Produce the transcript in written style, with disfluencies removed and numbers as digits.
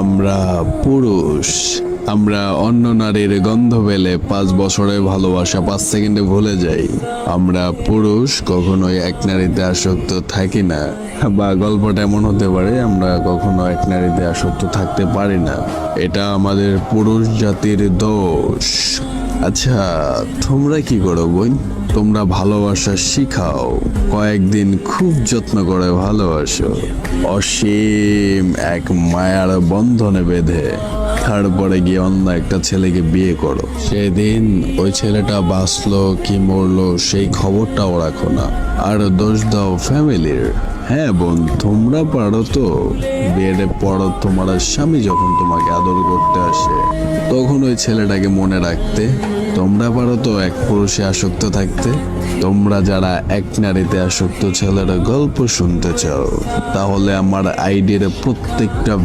আমরা পুরুষ, আমরা অন্য নারীর গন্ধ পেলে 5 বছরের ভালোবাসা 5 সেকেন্ডে ভুলে যাই। আমরা পুরুষ কখনোই এক নারীতে আসক্ত থাকি না, বা গল্পটা এমন হতে পারে আমরা কখনো এক নারীতে আসক্ত থাকতে পারি না। এটা আমাদের পুরুষ জাতির দোষ। আচ্ছা, তোমরা কি করো বোন? তোমরা ভালোবাসা শিখাও, কয়েকদিন খুব যত্ন করে ভালোবাসো, অসীম এক মায়ার বন্ধনে বেঁধে তারপরে গিয়ে অন্য একটা ছেলেকে বিয়ে করো। সেদিন ওই ছেলেটা বাঁচলো কি মরলো সেই খবরটাও রাখো না, আর দোষ দাও ফ্যামিলির। হ্যাঁ বোন, তোমরা পারো তো বিয়ের পর তোমার স্বামী যখন তোমাকে আদর করতে আসে তখন ওই ছেলেটাকে মনে রাখতে। তোমরা পারো তো এক পুরুষে আসক্ত থাকতে। তোমরা যারা এক নারীতে আসক্ত ছেলের গল্প শুনতে চাও, তাহলে আমার আইডির প্রত্যেকটা